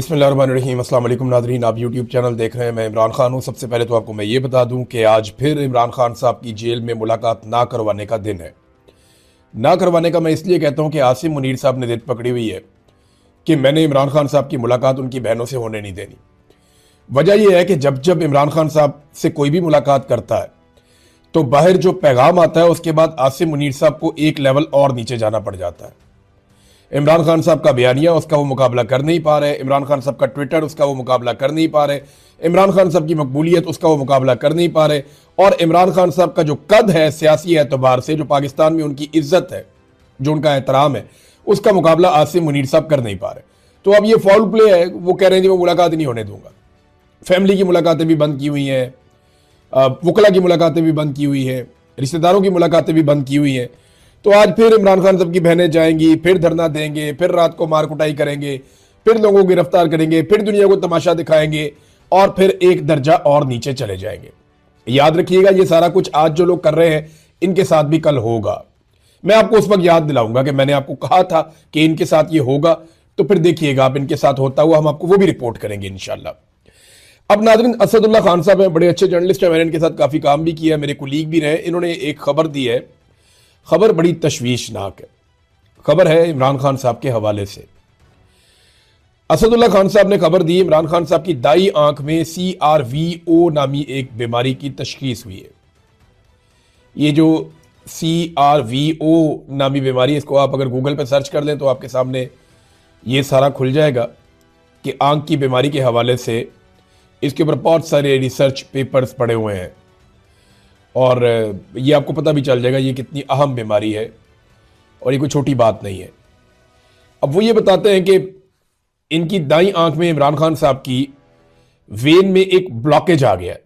बिस्मिल्लाहिर्रहमानिर्रहीम। अस्सलाम वालेकुम नाज़रीन, आप यूट्यूब चैनल देख रहे हैं। मैं इमरान खान हूँ। सबसे पहले तो आपको मैं ये बता दूं कि आज फिर इमरान खान साहब की जेल में मुलाकात ना करवाने का दिन है। ना करवाने का मैं इसलिए कहता हूँ कि आसिम मुनीर साहब ने जिद पकड़ी हुई है कि मैंने इमरान खान साहब की मुलाकात उनकी बहनों से होने नहीं देनी। वजह यह है कि जब जब इमरान खान साहब से कोई भी मुलाकात करता है तो बाहर जो पैगाम आता है उसके बाद आसिम मुनीर साहब को एक लेवल और नीचे जाना पड़ जाता है। इमरान खान साहब का बयानिया उसका वो मुकाबला कर नहीं पा रहे, इमरान खान साहब का ट्विटर उसका वो मुकाबला कर नहीं पा रहे, इमरान खान साहब की मकबूलियत उसका वो मुकाबला कर नहीं पा रहे, और इमरान खान साहब का जो कद है सियासी एतबार से, जो पाकिस्तान में उनकी इज्जत है, जो उनका एहतराम है, उसका मुकाबला आसिम मुनीर साहब कर नहीं पा रहे। तो अब ये फाउल प्ले है। वो कह रहे हैं कि मैं मुलाकात नहीं होने दूंगा। फैमिली की मुलाकातें भी बंद की हुई हैं, वकला की मुलाकातें भी बंद की हुई हैं, रिश्तेदारों की मुलाकातें भी बंद की हुई हैं। तो आज फिर इमरान खान साहब की बहनें जाएंगी, फिर धरना देंगे, फिर रात को मार कुटाई करेंगे, फिर लोगों को गिरफ्तार करेंगे, फिर दुनिया को तमाशा दिखाएंगे और फिर एक दर्जा और नीचे चले जाएंगे। याद रखिएगा, ये सारा कुछ आज जो लोग कर रहे हैं इनके साथ भी कल होगा। मैं आपको उस वक्त याद दिलाऊंगा कि मैंने आपको कहा था कि इनके साथ ये होगा, तो फिर देखिएगा आप इनके साथ होता हुआ हम आपको वो भी रिपोर्ट करेंगे इंशाल्लाह। अब नाज़रीन, असदुल्ला खान साहब हैं, बड़े अच्छे जर्नलिस्ट हैं, मैंने इनके साथ काफ़ी काम भी किया है, मेरे कुलीग भी रहे। इन्होंने एक खबर दी है, खबर बड़ी तशवीशनाक है। खबर है इमरान खान साहब के हवाले से। असदुल्ला खान साहब ने खबर दी, इमरान खान साहब की दाई आंख में CRVO नामी एक बीमारी की तशखीस हुई है। ये जो CRVO नामी बीमारी, इसको आप अगर गूगल पर सर्च कर लें तो आपके सामने ये सारा खुल जाएगा कि आंख की बीमारी के हवाले से इसके ऊपर बहुत सारे रिसर्च पेपर्स पड़े हुए हैं और ये आपको पता भी चल जाएगा ये कितनी अहम बीमारी है और ये कोई छोटी बात नहीं है। अब वो ये बताते हैं कि इनकी दाईं आंख में, इमरान खान साहब की वेन में एक ब्लॉकेज आ गया है।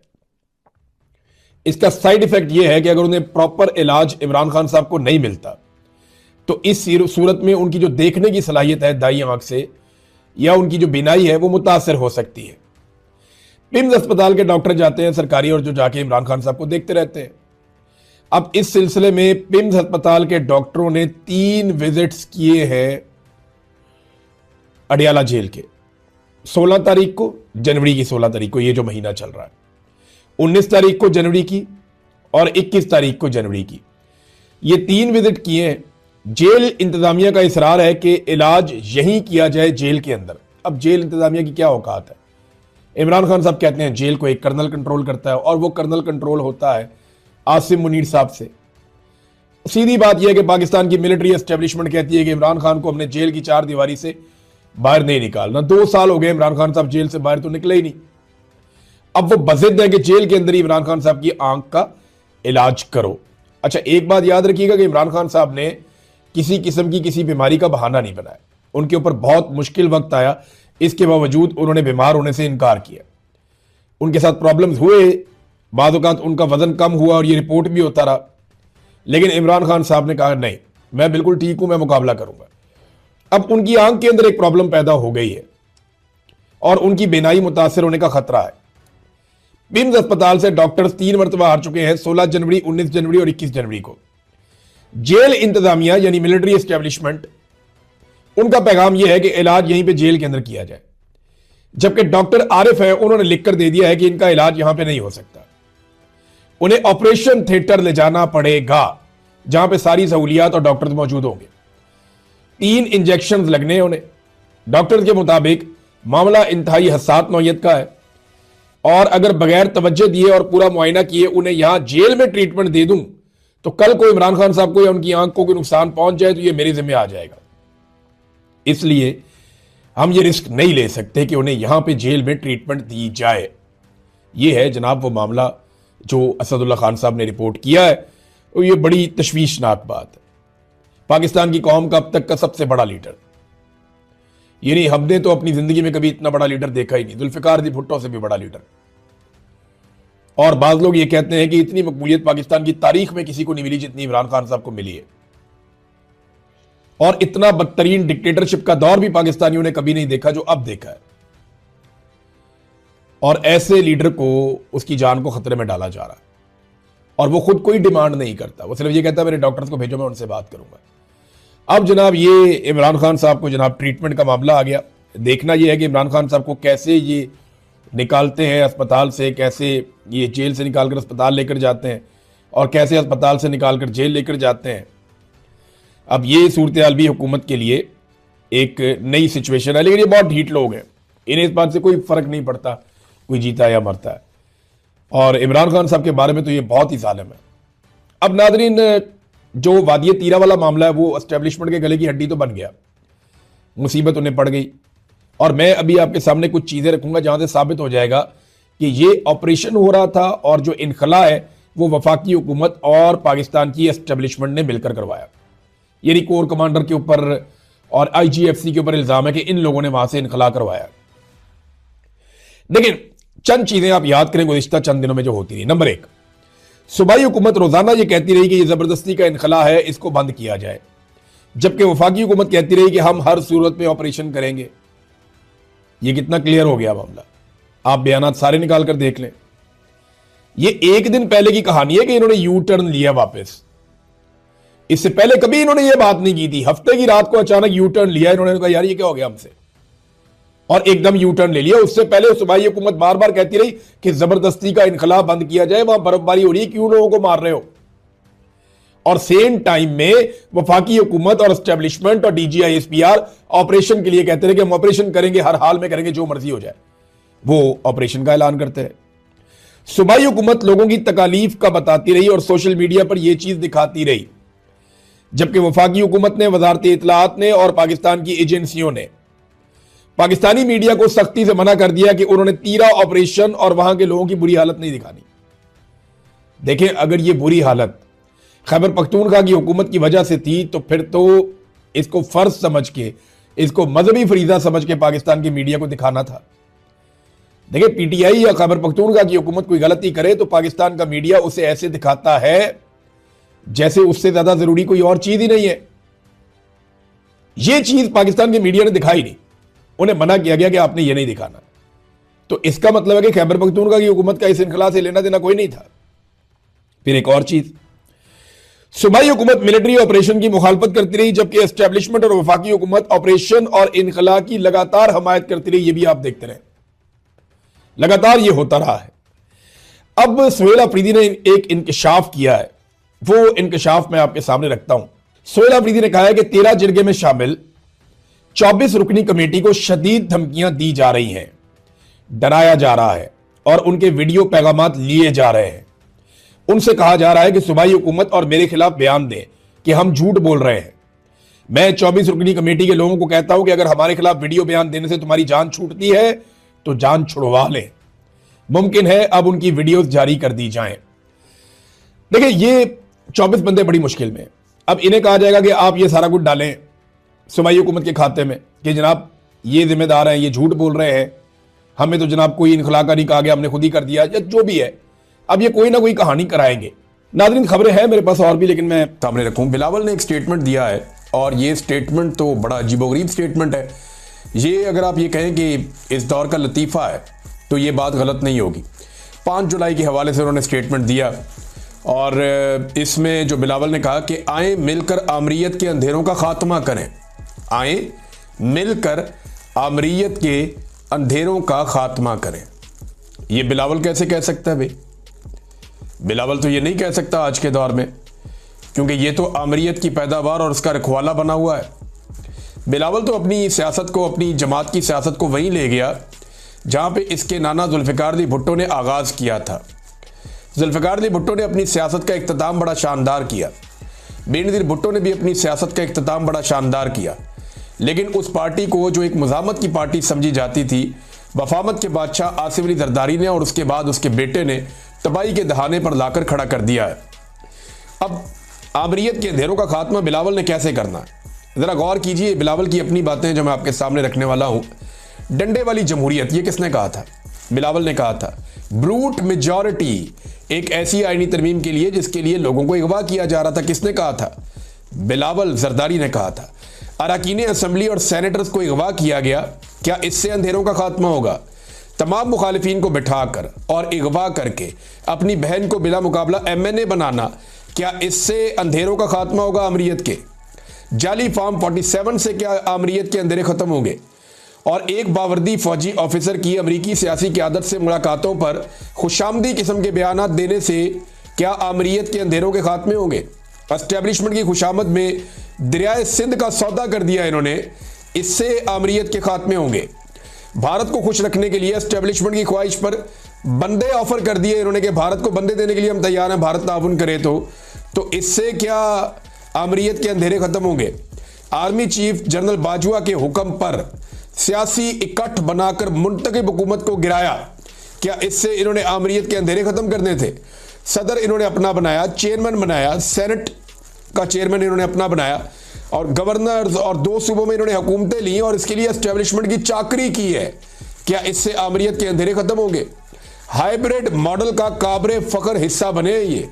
इसका साइड इफेक्ट ये है कि अगर उन्हें प्रॉपर इलाज इमरान खान साहब को नहीं मिलता तो इस सूरत में उनकी जो देखने की सलाहियत है दाईं आंख से, या उनकी जो बीनाई है, वो मुतासर हो सकती है। पिम्स अस्पताल के डॉक्टर जाते हैं सरकारी, और जो जाके इमरान खान साहब को देखते रहते हैं। अब इस सिलसिले में पिम्स अस्पताल के डॉक्टरों ने 3 विजिट्स किए हैं अडियाला जेल के। 16 तारीख को, जनवरी की 16 तारीख को, ये जो महीना चल रहा है, 19 तारीख को जनवरी की और 21 तारीख को जनवरी की, ये 3 विजिट किए हैं। जेल इंतजामिया का इसरार है कि इलाज यहीं किया जाए, जेल के अंदर। अब जेल इंतजामिया की क्या औकात है? इमरान खान साहब कहते हैं जेल को एक कर्नल कंट्रोल करता है, और वो कर्नल कंट्रोल होता है आसिम मुनीर साहब से। सीधी बात यह है कि पाकिस्तान की मिलिट्री एस्टेब्लिशमेंट कहती है कि इमरान खान को हमने जेल की 4 दीवारी से बाहर नहीं निकालना। 2 साल हो गए इमरान खान साहब जेल से बाहर तो निकले ही नहीं। अब वो बजिद है कि जेल के अंदर ही इमरान खान साहब की आंख का इलाज करो। अच्छा, एक बात याद रखिएगा कि इमरान खान साहब ने किसी किस्म की किसी बीमारी का बहाना नहीं बनाया। उनके ऊपर बहुत मुश्किल वक्त आया, इसके बावजूद उन्होंने बीमार होने से इनकार किया। उनके साथ प्रॉब्लम्स हुए, बाद औक़ात उनका वजन कम हुआ और ये रिपोर्ट भी होता रहा, लेकिन इमरान खान साहब ने कहा नहीं, मैं बिल्कुल ठीक हूं, मैं मुकाबला करूंगा। अब उनकी आंख के अंदर एक प्रॉब्लम पैदा हो गई है और उनकी बीनाई मुतासर होने का खतरा है। पिम्स अस्पताल से डॉक्टर्स 3 मरतबा हार चुके हैं, 16 जनवरी, 19 जनवरी और 21 जनवरी को। जेल इंतजामिया यानी मिलिट्री एस्टेब्लिशमेंट, उनका पैगाम यह है कि इलाज यहीं पे जेल के अंदर किया जाए, जबकि डॉक्टर आरिफ है, उन्होंने लिखकर दे दिया है कि इनका इलाज यहां पे नहीं हो सकता, उन्हें ऑपरेशन थिएटर ले जाना पड़ेगा जहां पे सारी सहूलियात और डॉक्टर्स मौजूद होंगे। 3 इंजेक्शन लगने हैं उन्हें। डॉक्टर के मुताबिक मामला इंतहाई हसास नौयत का है, और अगर बगैर तवज्जो दिए और पूरा मुआयना किए उन्हें यहां जेल में ट्रीटमेंट दे दूं तो कल को इमरान खान साहब को या उनकी आंख को कोई नुकसान पहुंच जाए तो यह मेरे जिम्मे आ जाएगा। इसलिए हम ये रिस्क नहीं ले सकते कि उन्हें यहां पे जेल में ट्रीटमेंट दी जाए। ये है जनाब वो मामला जो असदुल्ला खान साहब ने रिपोर्ट किया है, और ये बड़ी तशवीशनाक बात है। पाकिस्तान की कौम का अब तक का सबसे बड़ा लीडर, यानी हमने तो अपनी जिंदगी में कभी इतना बड़ा लीडर देखा ही नहीं, जुल्फिकार दी भुट्टो से भी बड़ा लीडर। और बाज लोग ये कहते हैं कि इतनी मकबूलियत पाकिस्तान की तारीख में किसी को नहीं मिली जितनी इमरान खान साहब को मिली है, और इतना बदतरीन डिक्टेटरशिप का दौर भी पाकिस्तानियों ने कभी नहीं देखा जो अब देखा है। और ऐसे लीडर को, उसकी जान को खतरे में डाला जा रहा है, और वो खुद कोई डिमांड नहीं करता, वो सिर्फ ये कहता है मेरे डॉक्टर्स को भेजो, मैं उनसे बात करूंगा। अब जनाब ये इमरान खान साहब को जनाब ट्रीटमेंट का मामला आ गया। देखना यह है कि इमरान खान साहब को कैसे ये निकालते हैं अस्पताल से, कैसे ये जेल से निकालकर अस्पताल लेकर जाते हैं और कैसे अस्पताल से निकालकर जेल लेकर जाते हैं। अब ये सूरत हाल भी हुकूमत के लिए एक नई सिचुएशन है, लेकिन ये बहुत ढीठ लोग हैं, इन्हें इस बात से कोई फर्क नहीं पड़ता कोई जीता या मरता है। और इमरान खान साहब के बारे में तो ये बहुत ही जालिम है। अब नादरीन, जो वादिय तीरा वाला मामला है वो एस्टेब्लिशमेंट के गले की हड्डी तो बन गया, मुसीबत उन्हें पड़ गई। और मैं अभी आपके सामने कुछ चीज़ें रखूंगा जहां से साबित हो जाएगा कि ये ऑपरेशन हो रहा था और जो इनखला है वो वफाकी हुकूमत और पाकिस्तान की एस्टेब्लिशमेंट ने मिलकर करवाया। यानी कोर कमांडर के ऊपर और IGFC के ऊपर इल्जाम है कि इन लोगों ने वहां से इनखला करवाया। लेकिन चंद चीजें आप याद करें गुज़िश्ता चंद दिनों में जो होती रही। नंबर 1, सूबाई हुकूमत रोजाना ये कहती रही कि ये जबरदस्ती का इनखला है, इसको बंद किया जाए, जबकि वफाकी हुकूमत कहती रही कि हम हर सूरत में ऑपरेशन करेंगे। ये कितना क्लियर हो गया मामला, आप बयानात सारे निकाल कर देख लें। ये एक दिन पहले की कहानी है कि इन्होंने यू टर्न लिया वापस। इससे पहले कभी इन्होंने ये बात नहीं की थी। हफ्ते की रात को अचानक यू टर्न लिया इन्होंने, कहा यार ये क्या हो गया हमसे, और एकदम यू टर्न ले लिया। उससे पहले सूबाई हुकूमत बार बार कहती रही कि जबरदस्ती का इनखला बंद किया जाए, वहां बर्फबारी हो रही है, क्यों लोगों को मार रहे हो। और सेम टाइम में वफाकी हुकूमत और एस्टेब्लिशमेंट और DGI-SPR ऑपरेशन के लिए कहते रहे कि हम ऑपरेशन करेंगे, हर हाल में करेंगे, जो मर्जी हो जाए। वो ऑपरेशन का ऐलान करते रहे। सूबाई हुकूमत लोगों की तकालीफ का बताती रही और सोशल मीडिया पर यह चीज दिखाती रही, जबकि वफाकी हुकूमत ने, वजारत इत्तलाआत ने और पाकिस्तान की एजेंसियों ने पाकिस्तानी मीडिया को सख्ती से मना कर दिया कि उन्होंने तीरा ऑपरेशन और वहां के लोगों की बुरी हालत नहीं दिखानी। देखें, अगर ये बुरी हालत खैबर पख्तूनख्वा की हुकूमत की वजह से थी तो फिर तो इसको फर्ज समझ के, इसको मजहबी फरीजा समझ के पाकिस्तान की मीडिया को दिखाना था। देखिए, PTI या खैबर पख्तूनख्वा की हुकूमत कोई गलती करे तो पाकिस्तान का मीडिया उसे ऐसे दिखाता है जैसे उससे ज्यादा जरूरी कोई और चीज ही नहीं है। यह चीज पाकिस्तान के मीडिया ने दिखाई नहीं, उन्हें मना किया गया कि आपने ये नहीं दिखाना। तो इसका मतलब है कि खैबर पख्तूनख्वा की हुकूमत का इस इनखला से लेना देना कोई नहीं था। फिर एक और चीज, सूबाई हुकूमत मिलिट्री ऑपरेशन की मुखालफत करती रही, जबकि एस्टेब्लिशमेंट और वफाकी हुकूमत ऑपरेशन और इनखला की लगातार हमायत करती रही। ये भी आप देखते रहे, लगातार ये होता रहा है। अब सोहेल अफरीदी ने एक इंकशाफ किया है, वो इंकशाफ मैं आपके सामने रखता हूं। सोहेल अफरीदी ने कहा है कि 13 जिरगे में शामिल 24 रुकनी कमेटी को शदीद धमकियां दी जा रही हैं, डराया जा रहा है और उनके वीडियो पैगामात लिए जा रहे हैं। उनसे कहा जा रहा है कि सूबाई हुकूमत और मेरे खिलाफ बयान दें कि हम झूठ बोल रहे हैं। मैं 24 रुकनी कमेटी के लोगों को कहता हूं कि अगर हमारे खिलाफ वीडियो बयान देने से तुम्हारी जान छूटती है तो जान छुड़वा लें। मुमकिन है अब उनकी वीडियोस जारी कर दी जाएं। देखिए, ये 24 बंदे बड़ी मुश्किल में। अब इन्हें कहा जाएगा कि आप ये सारा कुछ डालें सूबाई हुकूमत के खाते में कि जनाब ये जिम्मेदार हैं, ये झूठ बोल रहे हैं, हमें तो जनाब कोई इनखला का नहीं कहा गया, हमने खुद ही कर दिया, या जो भी है। अब ये कोई ना कोई कहानी कराएंगे। नाज़रीन, खबरें हैं मेरे पास और भी, लेकिन मैं सामने रखूं। बिलावल ने एक स्टेटमेंट दिया है और ये स्टेटमेंट तो बड़ा अजीबोगरीब स्टेटमेंट है। ये अगर आप ये कहें कि इस दौर का लतीफ़ा है तो ये बात गलत नहीं होगी। 5 जुलाई के हवाले से उन्होंने स्टेटमेंट दिया और इसमें जो बिलावल ने कहा कि आए मिलकर आमरीयत के अंधेरों का खात्मा करें, आए मिलकर आमरीयत के अंधेरों का खात्मा करें। ये बिलावल कैसे कह सकता है भाई? बिलावल तो ये नहीं कह सकता आज के दौर में, क्योंकि ये तो आमरीयत की पैदावार और उसका रखवाला बना हुआ है। बिलावल तो अपनी सियासत को, अपनी जमात की सियासत को वहीं ले गया जहां पे इसके नाना जुल्फ़िकार अली भुट्टो ने आगाज़ किया था। जुल्फ़िकार अली भुट्टो ने अपनी सियासत का इख्तिताम बड़ा शानदार किया, बेनज़ीर भुट्टो ने भी अपनी सियासत का इख्तिताम बड़ा शानदार किया, लेकिन उस पार्टी को जो एक मुज़ामत की पार्टी समझी जाती थी, वफामत के बादशाह आसिफ अली जरदारी ने और उसके बाद उसके बेटे ने तबाही के दहाने पर लाकर खड़ा कर दिया है। अब आमरीयत के अंधेरों का खात्मा बिलावल ने कैसे करना है, ज़रा गौर कीजिए। बिलावल की अपनी बातें जो मैं आपके सामने रखने वाला हूँ। डंडे वाली जमहूरियत, ये किसने कहा था? बिलावल ने कहा था। ब्रूट मेजॉरिटी, एक ऐसी आईनी तरमीम के लिए जिसके लिए लोगों को अगवा किया जा रहा था, किसने कहा था? बिलावल जरदारी ने कहा था। अरकान असम्बली और सेनेटर्स को अगवा किया गया, क्या इससे अंधेरों का खात्मा होगा? तमाम मुखालिफिन को बिठाकर और अगवा करके अपनी बहन को बिला मुकाबला MNA बनाना, क्या इससे अंधेरों का खात्मा होगा आमरीयत के? जाली फॉर्म 47 से क्या आमरीयत के अंधेरे खत्म होंगे? और एक बावर्दी फौजी ऑफिसर की अमरीकी सियासी क़यादत से मुलाकातों पर खुशामदी किस्म के बयानात देने से क्या आमरीयत के अंधेरों के खात्मे होंगे? एस्टेब्लिशमेंट की खुशामद में दरियाए सिंध का सौदा कर दिया इन्होंने, इससे आमरीयत के खात्मे होंगे। भारत को खुश रखने के लिए एस्टेब्लिशमेंट की ख्वाहिश पर बंदे ऑफर कर दिए इन्होंने कि भारत को बंदे देने के लिए हम तैयार हैं, भारत ताउन करे तो इससे क्या आमरीयत के अंधेरे खत्म होंगे? आर्मी चीफ जनरल बाजवा के हुक्म पर सियासी इकट्ठ बनाकर मुंतखब हुकूमत को गिराया, क्या इससे इन्होंने आमरीयत के अंधेरे खत्म करने थे? सदर इन्होंने अपना बनाया, चेयरमैन बनाया, सेनेट का चेयरमैन इन्होंने अपना बनाया और गवर्नर और 2 सूबों में इन्होंने हुकूमतें ली और इसके लिए एस्टेब्लिशमेंट की चाकरी की है। क्या इससे आमरीयत के अंधेरे खत्म होंगे? हाइब्रिड मॉडल का काबरे फखर हिस्सा बने ये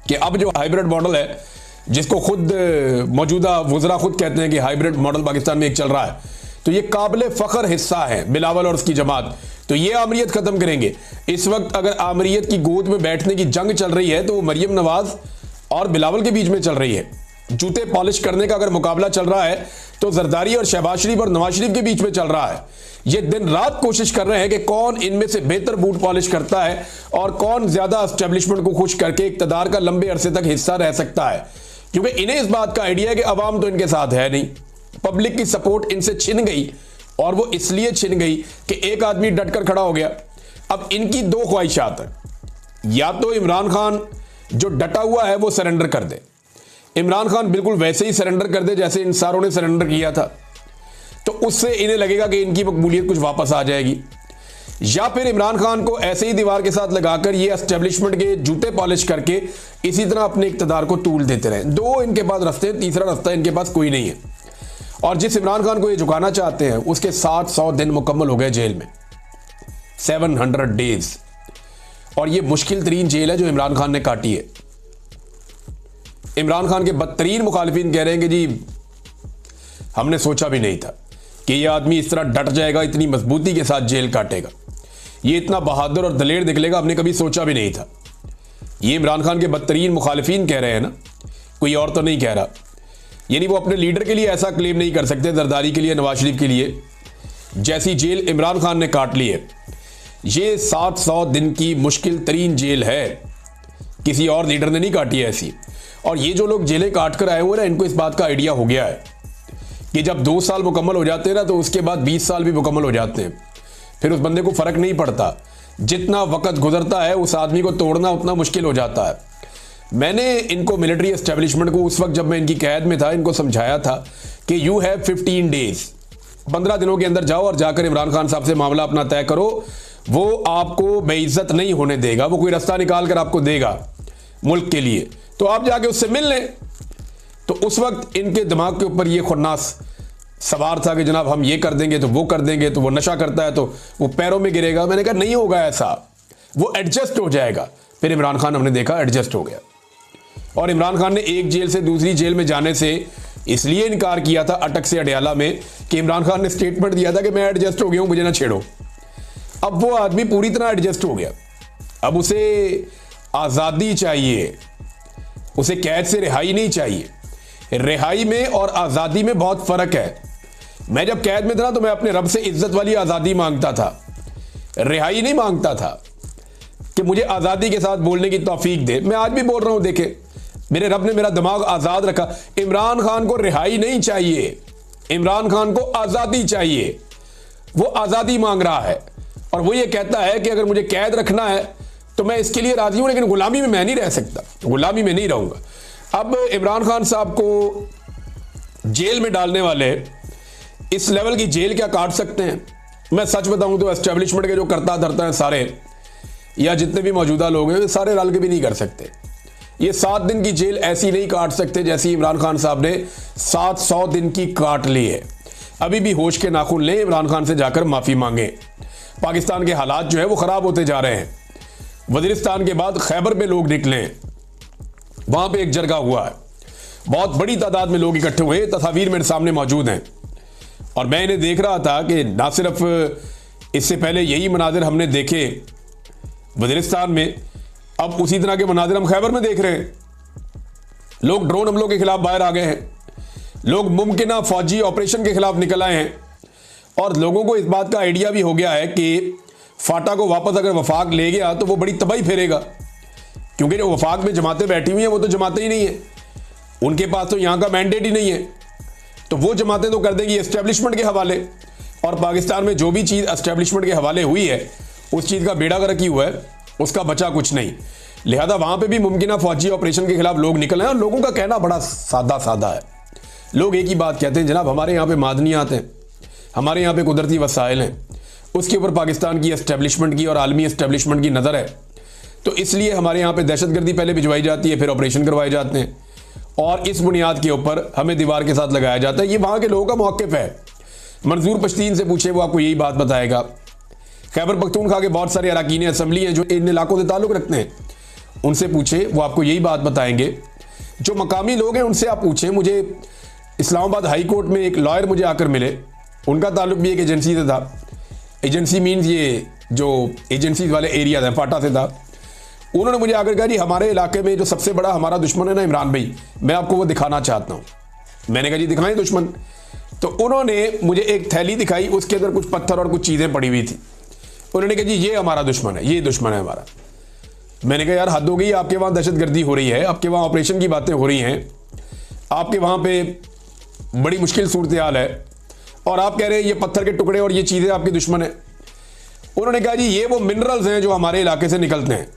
कि अब जो हाइब्रिड मॉडल है, जिसको खुद मौजूदा वज़रा खुद कहते हैं कि हाइब्रिड मॉडल पाकिस्तान में एक चल रहा है, तो ये काबिल फखर हिस्सा है बिलावल और उसकी जमात। तो ये आमरीयत खत्म करेंगे। इस वक्त अगर आमरीयत की गोद में बैठने की जंग चल रही है तो वो मरियम नवाज और बिलावल के बीच में चल रही है। जूते पॉलिश करने का अगर मुकाबला चल रहा है तो जरदारी और शहबाज शरीफ और नवाज शरीफ के बीच में चल रहा है। ये दिन रात कोशिश कर रहे हैं कि कौन इनमें से बेहतर बूट पॉलिश करता है और कौन ज्यादा एस्टेब्लिशमेंट को खुश करके इक्तदार का लंबे अरसे तक हिस्सा रह सकता है, क्योंकि इन्हें इस बात का आइडिया है कि अवाम तो इनके साथ है नहीं, पब्लिक की सपोर्ट इनसे छिन गई और वो इसलिए छिन गई कि एक आदमी डटकर खड़ा हो गया। अब इनकी 2 ख्वाहिशात हैं, या तो इमरान खान जो डटा हुआ है वो सरेंडर कर दे, इमरान खान बिल्कुल वैसे ही सरेंडर कर दे जैसे इन सारों ने सरेंडर किया था, तो उससे इन्हें लगेगा कि इनकी मकबूलियत कुछ वापस आ जाएगी, या फिर इमरान खान को ऐसे ही दीवार के साथ लगाकर ये एस्टेब्लिशमेंट के जूते पॉलिश करके इसी तरह अपने इक्तदार को तूल देते रहे। 2 इनके पास रास्ते, तीसरा रास्ता इनके पास कोई नहीं है। और जिस इमरान खान को ये झुकाना चाहते हैं उसके 700 दिन मुकम्मल हो गए जेल में, 700 डेज, और ये मुश्किल तरीन जेल है जो इमरान खान ने काटी है। इमरान खान के बदतरीन मुखालिफिन कह रहे हैं कि जी हमने सोचा भी नहीं था कि ये आदमी इस तरह डट जाएगा, इतनी मजबूती के साथ जेल काटेगा, ये इतना बहादुर और दलेर निकलेगा, हमने कभी सोचा भी नहीं था। ये इमरान खान के बदतरीन मुखालिफिन कह रहे हैं ना, कोई और तो नहीं कह रहा। यानी वो अपने लीडर के लिए ऐसा क्लेम नहीं कर सकते, जरदारी के लिए, नवाज शरीफ के लिए, जैसी जेल इमरान खान ने काट ली है। ये 700 दिन की मुश्किल तरीन जेल है, किसी और लीडर ने नहीं काटी है ऐसी। और ये जो लोग जेलें काट कर आए हुए ना, इनको इस बात का आइडिया हो गया है कि जब 2 साल मुकम्मल हो जाते हैं ना तो उसके बाद 20 साल भी मुकम्मल हो जाते हैं, फिर उस बंदे को फर्क नहीं पड़ता, जितना वक्त गुजरता है उस आदमी को तोड़ना उतना मुश्किल हो जाता है। मैंने इनको मिलिट्री एस्टेब्लिशमेंट को उस वक्त जब मैं इनकी कैद में था इनको समझाया था कि यू हैव 15 डेज, 15 दिनों के अंदर जाओ और जाकर इमरान खान साहब से मामला अपना तय करो, वो आपको बेइज्जत नहीं होने देगा, वो कोई रास्ता निकाल कर आपको देगा मुल्क के लिए, तो आप जाके उससे मिल लें। तो उस वक्त इनके दिमाग के ऊपर ये खुन्नास सवार था कि जनाब हम ये कर देंगे तो वो कर देंगे, तो वो नशा करता है तो वो पैरों में गिरेगा। मैंने कहा नहीं होगा ऐसा, वो एडजस्ट हो जाएगा। फिर इमरान खान हमने देखा एडजस्ट हो गया, और इमरान खान ने एक जेल से दूसरी जेल में जाने से इसलिए इनकार किया था अटक से अडयाला में कि इमरान खान ने स्टेटमेंट दिया था कि मैं एडजस्ट हो गया हूं, मुझे ना छेड़ो। अब वो आदमी पूरी तरह एडजस्ट हो गया, अब उसे आज़ादी चाहिए, उसे कैद से रिहाई नहीं चाहिए। रिहाई में और आज़ादी में बहुत फ़र्क है। मैं जब कैद में था तो मैं अपने रब से इज्जत वाली आज़ादी मांगता था, रिहाई नहीं मांगता था कि मुझे आज़ादी के साथ बोलने की तौफीक दे। मैं आज भी बोल रहा हूं, देखे मेरे रब ने मेरा दिमाग आज़ाद रखा। इमरान खान को रिहाई नहीं चाहिए, इमरान खान को आज़ादी चाहिए। वो आज़ादी मांग रहा है और वो ये कहता है कि अगर मुझे कैद रखना है तो मैं इसके लिए राजी हूं, लेकिन गुलामी में मैं नहीं रह सकता, गुलामी में नहीं रहूंगा। अब इमरान खान साहब को जेल में डालने वाले इस लेवल की जेल क्या काट सकते हैं? मैं सच बताऊं तो एस्टेब्लिशमेंट के जो करता धरता है सारे, या जितने भी मौजूदा लोग हैं, सारे रल के भी नहीं कर सकते। ये 7 दिन की जेल ऐसी नहीं काट सकते जैसी इमरान खान साहब ने 700 दिन की काट ली है। अभी भी होश के नाखून लें, इमरान खान से जाकर माफी मांगे। पाकिस्तान के हालात जो है वो खराब होते जा रहे हैं। वजीरिस्तान के बाद खैबर में लोग निकले, वहां पे एक जरगा हुआ है, बहुत बड़ी तादाद में लोग इकट्ठे हुए, तस्वीर मेरे सामने मौजूद हैं। और मैं इन्हें देख रहा था कि ना सिर्फ इससे पहले यही मनाजिर हमने देखे वजीरिस्तान में, अब उसी तरह के मनाजिर हम खैबर में देख रहे हैं। लोग ड्रोन हमलों के खिलाफ बाहर आ गए हैं, लोग मुमकिन फौजी ऑपरेशन के खिलाफ निकल आए हैं, और लोगों को इस बात का आइडिया भी हो गया है कि फाटा को वापस अगर वफाक ले गया तो वो बड़ी तबाही फेरेगा, क्योंकि जो वफाक में जमातें बैठी हुई हैं वो तो जमातें ही नहीं है, उनके पास तो यहाँ का मैंडेट ही नहीं है। तो वो जमातें तो कर देंगी एस्टेब्लिशमेंट के हवाले, और पाकिस्तान में जो भी चीज़ एस्टेब्लिशमेंट के हवाले हुई है उस चीज़ का बेड़ा गर्क ही हुआ है, उसका बचा कुछ नहीं। लिहाजा वहाँ पे भी मुमकिन फौजी ऑपरेशन के खिलाफ लोग निकल आए। और लोगों का कहना बड़ा सादा है। लोग एक ही बात कहते हैं, जनाब हमारे यहाँ पे मादनियात हैं, हमारे यहाँ पे कुदरती वसाइल हैं, उसके ऊपर पाकिस्तान की एस्टेब्लिशमेंट की और आलमी एस्टेब्लिशमेंट की नज़र है, तो इसलिए हमारे यहाँ पे दहशतगर्दी पहले भिजवाई जाती है, फिर ऑपरेशन करवाए जाते हैं, और इस बुनियाद के ऊपर हमें दीवार के साथ लगाया जाता है। ये वहाँ के लोगों का मौक़िफ़ है। मंजूर पश्तीन से पूछे, वो आपको यही बात बताएगा। खैबर पख्तूनख्वा के बहुत सारे अरकान असम्बली हैं जो इन इलाकों से ताल्लुक़ रखते हैं, उनसे पूछे, वो आपको यही बात बताएंगे। जो मकामी लोग हैं उनसे आप पूछें। मुझे इस्लामाबाद हाई कोर्ट में एक लॉयर मुझे आकर मिले, उनका ताल्लुक़ भी एक एजेंसी से था। एजेंसी मीन्स ये जो एजेंसीज वाले एरिया हैं, फाटा से था। उन्होंने मुझे आकर कहा, जी हमारे इलाके में जो सबसे बड़ा हमारा दुश्मन है ना इमरान भाई, मैं आपको वो दिखाना चाहता हूँ। मैंने कहा जी दिखाएं दुश्मन। तो उन्होंने मुझे एक थैली दिखाई, उसके अंदर कुछ पत्थर और कुछ चीज़ें पड़ी हुई थी। उन्होंने कहा जी ये हमारा दुश्मन है, ये दुश्मन है हमारा। मैंने कहा यार हद हो गई, आपके वहाँ दहशतगर्दी हो रही है, आपके वहाँ ऑपरेशन की बातें हो रही हैं, आपके वहाँ पे बड़ी मुश्किल सूरत हाल है, और आप कह रहे हैं ये पत्थर के टुकड़े और ये चीज़ें आपके दुश्मन है। उन्होंने कहा जी ये वो मिनरल्स हैं जो हमारे इलाके से निकलते हैं,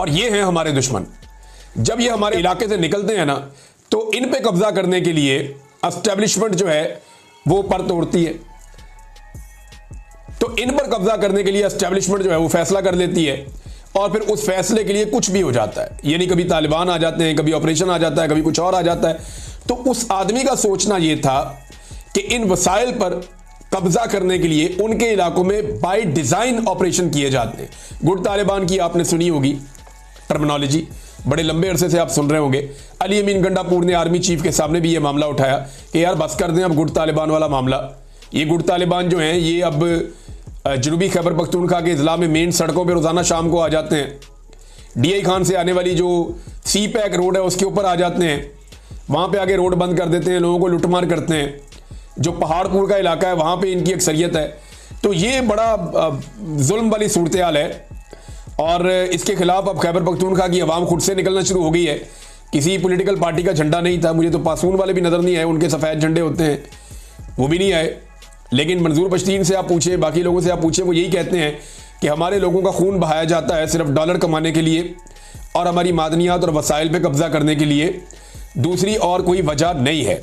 और ये हैं हमारे दुश्मन। जब ये हमारे इलाके से निकलते हैं ना, तो इन पे कब्जा करने के लिए एस्टेब्लिशमेंट जो है वो पर तोड़ती है। तो इन पर कब्जा करने के लिए एस्टेब्लिशमेंट जो है वो फैसला कर लेती है, और फिर उस फैसले के लिए कुछ भी हो जाता है। यानी कभी तालिबान आ जाते हैं, कभी ऑपरेशन आ जाता है, कभी कुछ और आ जाता है। तो उस आदमी का सोचना ये था कि इन वसाइल पर कब्जा करने के लिए उनके इलाकों में बाय डिजाइन ऑपरेशन किए जाते हैं। गुड तालिबान की आपने सुनी होगी टर्मिनोलॉजी, बड़े लंबे अरसे से आप सुन रहे होंगे। अली अमीन गंडापुर ने आर्मी चीफ के सामने भी ये मामला उठाया कि यार बस कर दें अब गुड तालिबान वाला मामला। ये गुड तालिबान जो हैं ये अब जनूबी खैबर पख्तूनख्वा के ज़िला में मेन सड़कों पर रोज़ाना शाम को आ जाते हैं। DI खान से आने वाली जो सी पैक रोड है उसके ऊपर आ जाते हैं, वहाँ पे आगे रोड बंद कर देते हैं, लोगों को लुटमार करते हैं। जो पहाड़पुर का इलाका है वहाँ पे इनकी अक्सरियत है। तो ये बड़ा जुल्म वाली सूरत हाल है, और इसके खिलाफ अब खैबर पख्तूनख्वा की आवाम खुद से निकलना शुरू हो गई है। किसी पॉलिटिकल पार्टी का झंडा नहीं था, मुझे तो पासून वाले भी नज़र नहीं आए, उनके सफ़ेद झंडे होते हैं वो भी नहीं आए। लेकिन मंजूर पश्तीन से आप पूछे, बाकी लोगों से आप पूछे, वो यही कहते हैं कि हमारे लोगों का खून बहाया जाता है सिर्फ डॉलर कमाने के लिए और हमारी मादनियात और वसाइल पे कब्जा करने के लिए, दूसरी और कोई वजह नहीं है।